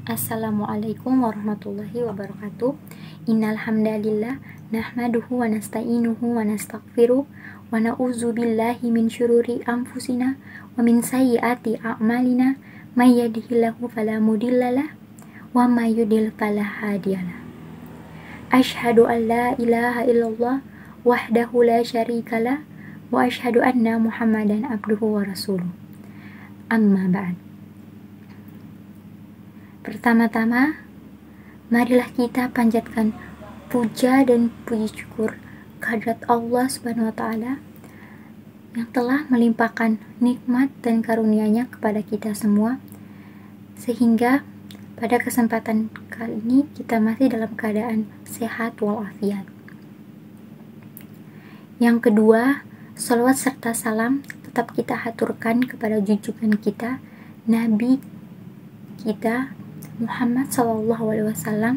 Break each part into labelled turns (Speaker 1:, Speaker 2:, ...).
Speaker 1: Assalamualaikum warahmatullahi wabarakatuh. Innal hamdalillah nahmaduhu wa nasta'inuhu wa nastaghfiruh wa na'udzu billahi min syururi anfusina wa min sayyiati a'malina may yahdihillahu fala mudhillalah wa may yudhlil fala hadiyalah. Asyhadu an la ilaha illallah wahdahu la syarikalah wa asyhadu anna Muhammadan abduhu wa rasuluh. Amma ba'd. Pertama-tama, marilah kita panjatkan puja dan puji syukur kehadirat Allah Subhanahu wa Ta'ala yang telah melimpahkan nikmat dan karunia-Nya kepada kita semua, sehingga pada kesempatan kali ini kita masih dalam keadaan sehat walafiat. Yang kedua, sholawat serta salam tetap kita haturkan kepada junjungan kita, Nabi kita Muhammad SAW,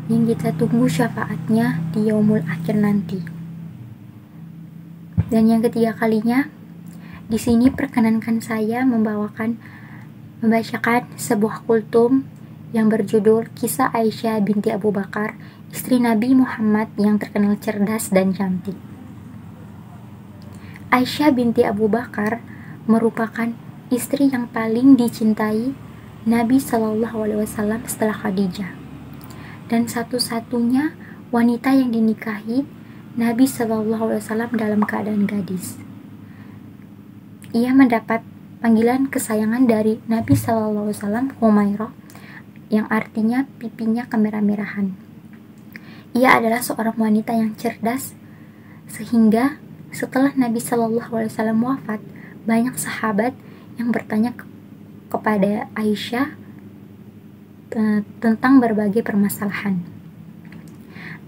Speaker 1: yang kita tunggu syafaatnya di yaumul akhir nanti. Dan yang ketiga kalinya, di sini perkenankan saya membacakan sebuah kultum yang berjudul Kisah Aisyah binti Abu Bakar, istri Nabi Muhammad yang terkenal cerdas dan cantik. Aisyah binti Abu Bakar merupakan istri yang paling dicintai Nabi SAW setelah Khadijah, dan satu-satunya wanita yang dinikahi Nabi SAW dalam keadaan gadis. Ia mendapat panggilan kesayangan dari Nabi SAW, Humairah, yang artinya pipinya kemerah-merahan. Ia adalah seorang wanita yang cerdas, sehingga setelah Nabi SAW wafat, banyak sahabat yang bertanya kepada Aisyah tentang berbagai permasalahan.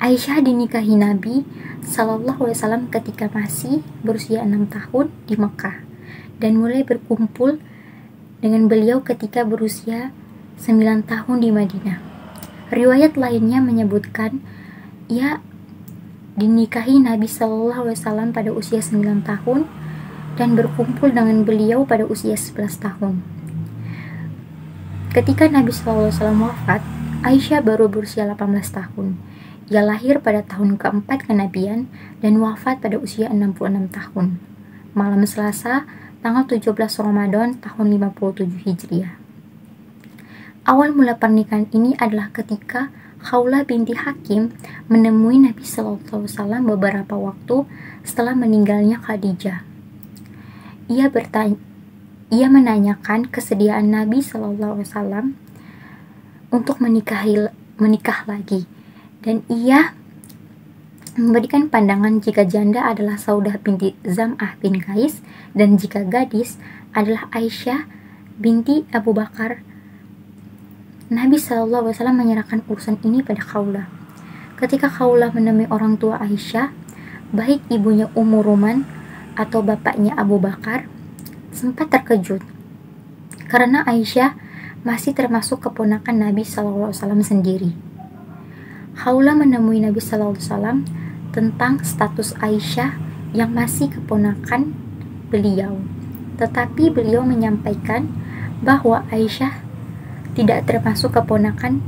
Speaker 1: Aisyah dinikahi Nabi SAW ketika masih berusia 6 tahun di Mekah, dan mulai berkumpul dengan beliau ketika berusia 9 tahun di Madinah. Riwayat lainnya menyebutkan ia dinikahi Nabi SAW pada usia 9 tahun dan berkumpul dengan beliau pada usia 11 tahun. Ketika Nabi SAW wafat, Aisyah baru berusia 18 tahun. Ia lahir pada tahun keempat kenabian dan wafat pada usia 66 tahun. Malam Selasa, tanggal 17 Ramadan tahun 57 Hijriah. Awal mula pernikahan ini adalah ketika Khawlah binti Hakim menemui Nabi SAW beberapa waktu setelah meninggalnya Khadijah. Ia menanyakan kesediaan Nabi SAW untuk menikah lagi, dan ia memberikan pandangan jika janda adalah Saudah binti Zam'ah bin Qais dan jika gadis adalah Aisyah binti Abu Bakar. Nabi SAW menyerahkan urusan ini pada Khawlah. Ketika Khawlah menemui orang tua Aisyah, baik ibunya Ummu Ruman atau bapaknya Abu Bakar, sempat terkejut karena Aisyah masih termasuk keponakan Nabi SAW sendiri. Khawlah menemui Nabi SAW tentang status Aisyah yang masih keponakan beliau, tetapi beliau menyampaikan bahwa Aisyah tidak termasuk keponakan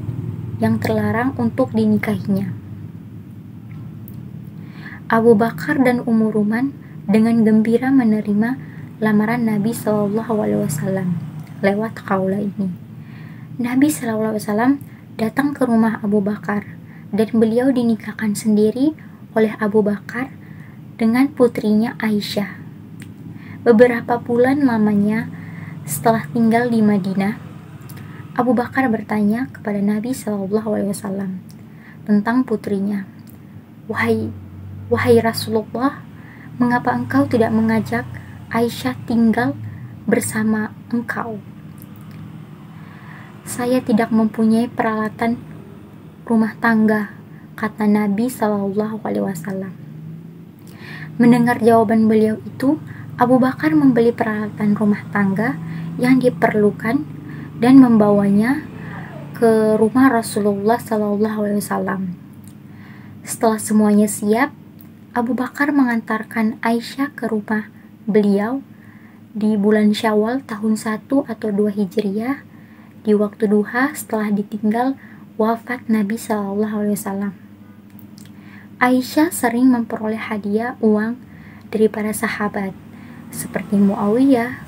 Speaker 1: yang terlarang untuk dinikahinya. Abu Bakar dan Ummu Ruman dengan gembira menerima lamaran Nabi SAW lewat Khawlah ini. Nabi SAW datang ke rumah Abu Bakar dan beliau dinikahkan sendiri oleh Abu Bakar dengan putrinya Aisyah. Beberapa bulan lamanya setelah tinggal di Madinah, Abu Bakar bertanya kepada Nabi SAW tentang putrinya. Wahai Rasulullah, mengapa engkau tidak mengajak Aisyah tinggal bersama engkau? Saya tidak mempunyai peralatan rumah tangga, kata Nabi SAW. Mendengar jawaban beliau itu, Abu Bakar membeli peralatan rumah tangga yang diperlukan dan membawanya ke rumah Rasulullah SAW. Setelah semuanya siap, Abu Bakar mengantarkan Aisyah ke rumah beliau di bulan Syawal tahun 1 atau 2 Hijriah, di di waktu duha setelah ditinggal wafat Nabi SAW. Aisyah sering memperoleh hadiah uang dari para sahabat seperti Muawiyah,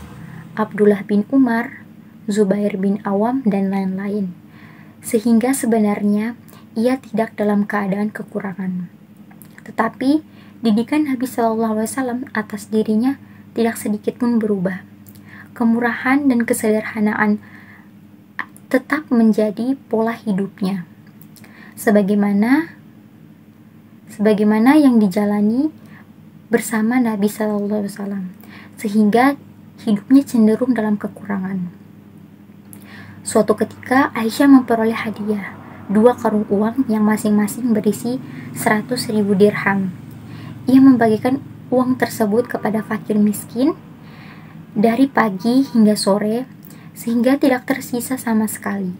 Speaker 1: Abdullah bin Umar, Zubair bin Awam, dan lain-lain, sehingga sebenarnya ia tidak dalam keadaan kekurangan. Tetapi didikan Nabi SAW atas dirinya tidak sedikit pun berubah. Kemurahan dan kesederhanaan tetap menjadi pola hidupnya, sebagaimana yang dijalani bersama Nabi SAW, sehingga hidupnya cenderung dalam kekurangan. Suatu ketika Aisyah memperoleh hadiah 2 karung uang yang masing-masing berisi 100.000 dirham. Ia membagikan uang tersebut kepada fakir miskin dari pagi hingga sore, sehingga tidak tersisa sama sekali.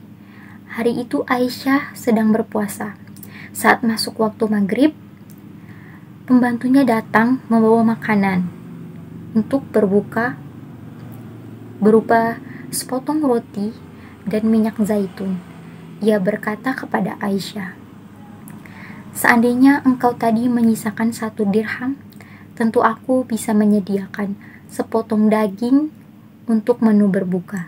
Speaker 1: Hari itu Aisyah sedang berpuasa. Saat masuk waktu maghrib, pembantunya datang membawa makanan untuk berbuka berupa sepotong roti dan minyak zaitun. Ia berkata kepada Aisyah, "Seandainya engkau tadi menyisakan 1 dirham, tentu aku bisa menyediakan sepotong daging untuk menu berbuka.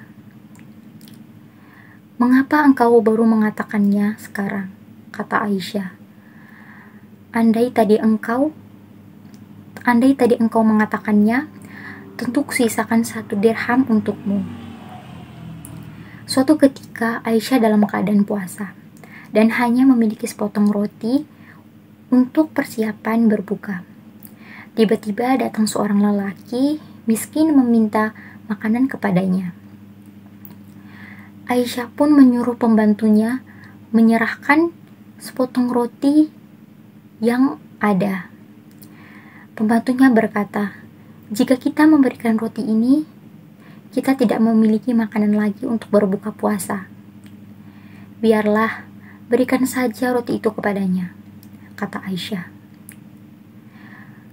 Speaker 1: Mengapa engkau baru mengatakannya sekarang?" kata Aisyah. Andai tadi engkau mengatakannya, tentu kusisakan 1 dirham untukmu." Suatu ketika Aisyah dalam keadaan puasa dan hanya memiliki sepotong roti untuk persiapan berbuka. Tiba-tiba datang seorang lelaki miskin meminta makanan kepadanya. Aisyah pun menyuruh pembantunya menyerahkan sepotong roti yang ada. Pembantunya berkata, "Jika kita memberikan roti ini, kita tidak memiliki makanan lagi untuk berbuka puasa. Biarlah, berikan saja roti itu kepadanya," kata Aisyah.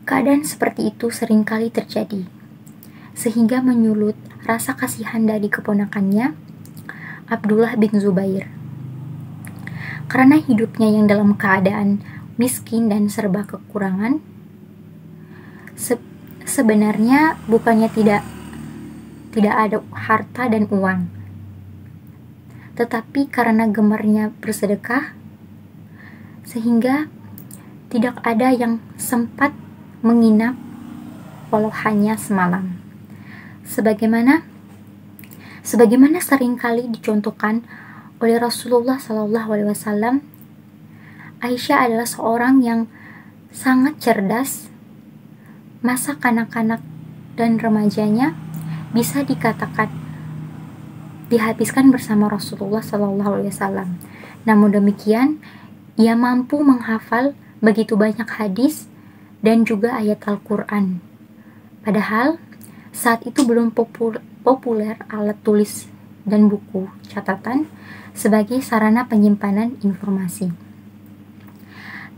Speaker 1: Keadaan seperti itu seringkali terjadi, sehingga menyulut rasa kasihan dari keponakannya, Abdullah bin Zubair. Karena hidupnya yang dalam keadaan miskin dan serba kekurangan, sebenarnya bukannya tidak ada harta dan uang, tetapi karena gemarnya bersedekah, sehingga tidak ada yang sempat menginap walau hanya semalam. Sebagaimana seringkali dicontohkan oleh Rasulullah SAW, Aisyah adalah seorang yang sangat cerdas. Masa kanak-kanak dan remajanya bisa dikatakan dihabiskan bersama Rasulullah SAW. Namun demikian, ia mampu menghafal begitu banyak hadis dan juga ayat Al-Quran. Padahal saat itu belum populer alat tulis dan buku catatan sebagai sarana penyimpanan informasi.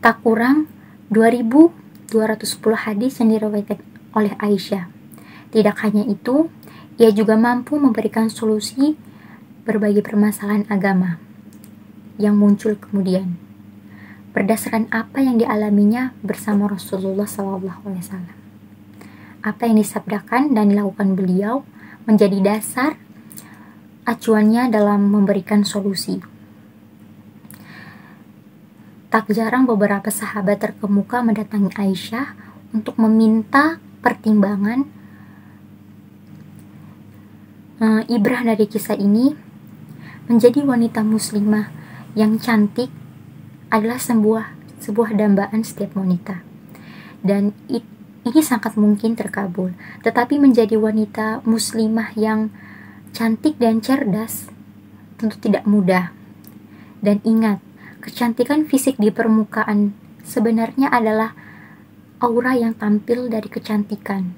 Speaker 1: Tak kurang 2.210 hadis yang diriwayatkan oleh Aisyah. Tidak hanya itu, ia juga mampu memberikan solusi berbagai permasalahan agama yang muncul kemudian berdasarkan apa yang dialaminya bersama Rasulullah SAW. Apa yang disabdakan dan dilakukan beliau menjadi dasar acuannya dalam memberikan solusi. Tak jarang beberapa sahabat terkemuka mendatangi Aisyah untuk meminta pertimbangan. Ibrah dari kisah ini, menjadi wanita muslimah yang cantik adalah sebuah dambaan setiap wanita, dan ini sangat mungkin terkabul. Tetapi menjadi wanita muslimah yang cantik dan cerdas tentu tidak mudah. Dan ingat, kecantikan fisik di permukaan sebenarnya adalah aura yang tampil dari kecantikan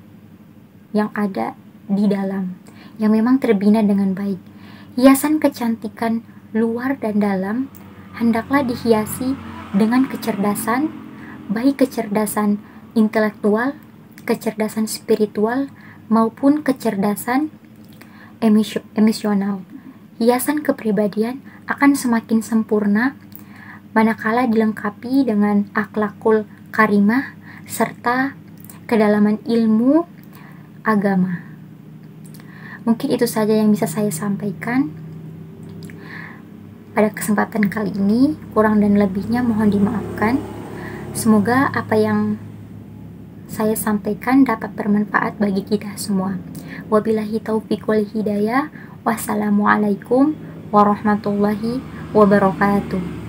Speaker 1: yang ada di dalam, yang memang terbina dengan baik. Hiasan kecantikan luar dan dalam hendaklah dihiasi dengan kecerdasan, baik kecerdasan intelektual, kecerdasan spiritual, maupun kecerdasan emosional hiasan kepribadian akan semakin sempurna manakala dilengkapi dengan akhlakul karimah serta kedalaman ilmu agama. Mungkin itu saja yang bisa saya sampaikan pada kesempatan kali ini. Kurang dan lebihnya mohon dimaafkan. Semoga apa yang saya sampaikan dapat bermanfaat bagi kita semua. Wabillahi taufiq wal hidayah. Wassalamualaikum warahmatullahi wabarakatuh.